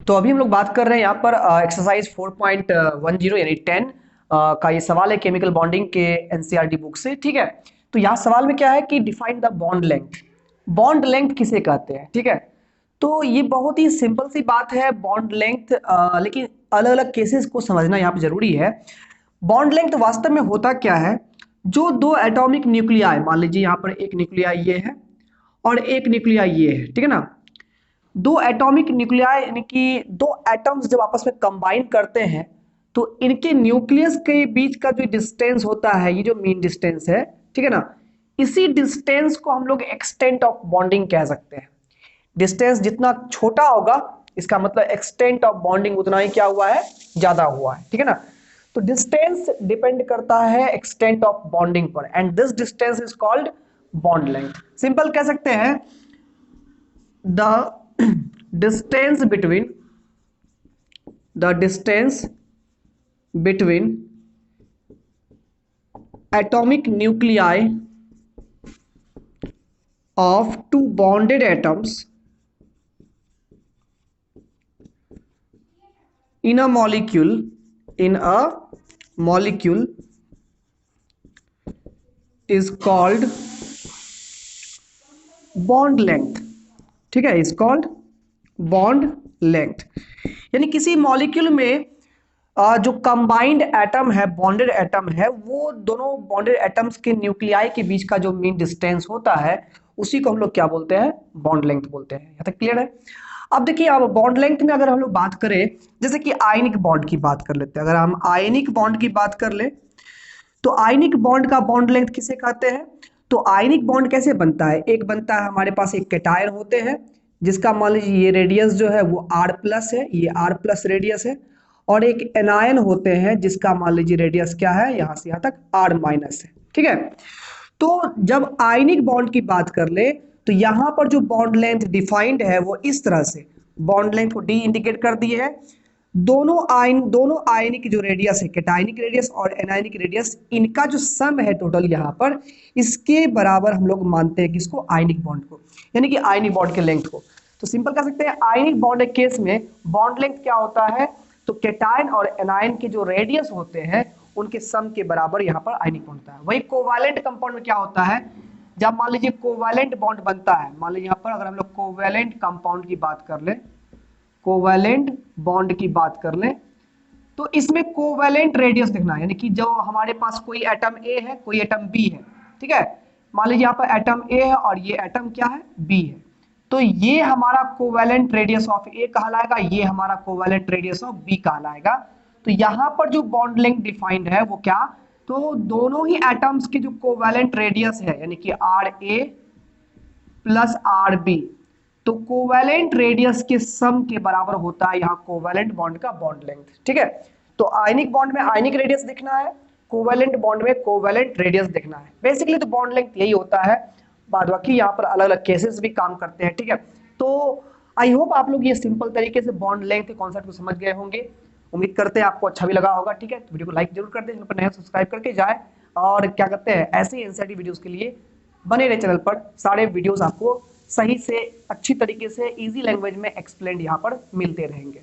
तो अभी हम लोग बात कर रहे हैं यहाँ पर एक्सरसाइज 4.10 यानी 10 का ये सवाल है केमिकल बॉन्डिंग के एनसीईआरटी बुक से। ठीक है, तो यहाँ सवाल में क्या है कि define the bond length. Bond length किसे कहते हैं? ठीक है, तो ये बहुत ही सिंपल सी बात है बॉन्ड लेंथ, लेकिन अलग अलग केसेस को समझना यहाँ पे जरूरी है। बॉन्ड लेंथ वास्तव में होता क्या है, जो दो एटॉमिक न्यूक्लियाई, मान लीजिए यहाँ पर एक न्यूक्लियाई ये है और एक न्यूक्लियाई ये है, ठीक है ना। दो एटॉमिक न्यूक्लियाई यानी कि दो एटम्स जब आपस में कंबाइन करते हैं तो इनके न्यूक्लियस के बीच का जो डिस्टेंस होता है, ये जो मीन डिस्टेंस है, ठीक है ना, इसी डिस्टेंस को हम लोग एक्सटेंट ऑफ बॉन्डिंग कह सकते हैं। डिस्टेंस जितना छोटा होगा इसका मतलब एक्सटेंट ऑफ बॉन्डिंग उतना ही क्या हुआ है, ज्यादा हुआ है, ठीक है ना। तो डिस्टेंस डिपेंड करता है एक्सटेंट ऑफ बॉन्डिंग पर and this distance is called bond length. Simple कह सकते हैं the distance between atomic nuclei of two bonded atoms in a molecule is called bond length। ठीक है, इज कॉल्ड बॉन्ड लेंथ। यानी किसी molecule में जो कंबाइंड एटम है, बॉन्डेड एटम है, वो दोनों बॉन्डेड एटम्स के न्यूक्लियाई के बीच का जो मीन डिस्टेंस होता है उसी को हम लोग क्या बोलते हैं, बॉन्ड लेंथ बोलते हैं। यहाँ तक क्लियर है? अब देखिए, अब बॉन्ड लेंथ में अगर हम लोग बात करें, जैसे कि आयनिक बॉन्ड की बात कर लेते हैं, अगर हम आयनिक बॉन्ड की बात कर ले तो आयनिक बॉन्ड का बॉन्ड लेंथ किसे कहते हैं? तो आयनिक बॉन्ड कैसे बनता है? एक बनता है, हमारे पास एक कैटायन होते हैं जिसका मान लीजिए ये रेडियस जो है वो R प्लस है, ये R प्लस रेडियस है, और एक एनायन होते हैं जिसका मान लीजिए रेडियस क्या है, यहां से यहां तक R माइनस है। ठीक है, तो जब आयनिक बॉन्ड की बात कर ले तो यहां पर जो बॉन्ड लेंथ डिफाइंड है वो इस तरह से, बॉन्ड लेंथ को डी इंडिकेट कर दिए है। दोनों आयनिक जो रेडियस है, कैटायनिक रेडियस और एनायनिक रेडियस, इनका जो सम है टोटल यहाँ पर, इसके बराबर हम लोग मानते हैं किसको, आयनिक बॉन्ड को, यानी कि आयनिक बॉन्ड के लेंथ को। तो सिंपल कह सकते हैं आयनिक बॉन्ड के केस में बॉन्ड लेंथ क्या होता है, तो कैटायन और एनायन के जो रेडियस होते हैं उनके सम के बराबर यहाँ पर आयनिक बॉन्ड होता है। वही कोवैलेंट कंपाउंड में क्या होता है, जब मान लीजिए कोवैलेंट बॉन्ड बनता है, मान लीजिए यहाँ पर अगर हम लोग कोवैलेंट कंपाउंड की बात कर ले, कोवैलेंट बॉन्ड की बात कर ले, तो इसमें कोवैलेंट रेडियस देखना है, यानी कि जो हमारे पास कोई एटम ए है, कोई एटम बी है, ठीक है, मान लीजिए यहाँ पर एटम ए है और ये एटम क्या है, बी है, तो ये हमारा कोवैलेंट रेडियस ऑफ ए कहलाएगा, ये हमारा कोवैलेंट रेडियस ऑफ बी कहलाएगा। तो यहाँ पर जो बॉन्ड लेंथ डिफाइंड है वो क्या, तो दोनों ही एटम्स की जो कोवैलेंट रेडियस है, यानी कि R A plus R B, तो कोवैलेंट रेडियस के सम के बराबर होता है यहाँ कोवैलेंट बॉन्ड का बॉन्ड लेंथ। ठीक है, तो आयनिक बॉन्ड में आयनिक रेडियस देखना है, कोवैलेंट बॉन्ड में कोवैलेंट रेडियस देखना है। बेसिकली तो बॉन्ड लेंथ यही होता है, बाद बाकी यहाँ पर अलग अलग केसेस भी काम करते हैं। ठीक है, तो आई होप आप लोग ये सिंपल तरीके से बॉन्ड लेंथ के कॉन्सेप्ट को समझ गए होंगे। उम्मीद करते हैं आपको अच्छा भी लगा होगा। ठीक है, तो वीडियो को लाइक जरूर कर दें, चैनल पर नया सब्सक्राइब करके जाए, और क्या कहते हैं ऐसे ही एनसीईआरटी वीडियोस के लिए बने रहे चैनल पर। सारे वीडियोस आपको सही से अच्छी तरीके से इजी लैंग्वेज में एक्सप्लेन यहाँ पर मिलते रहेंगे।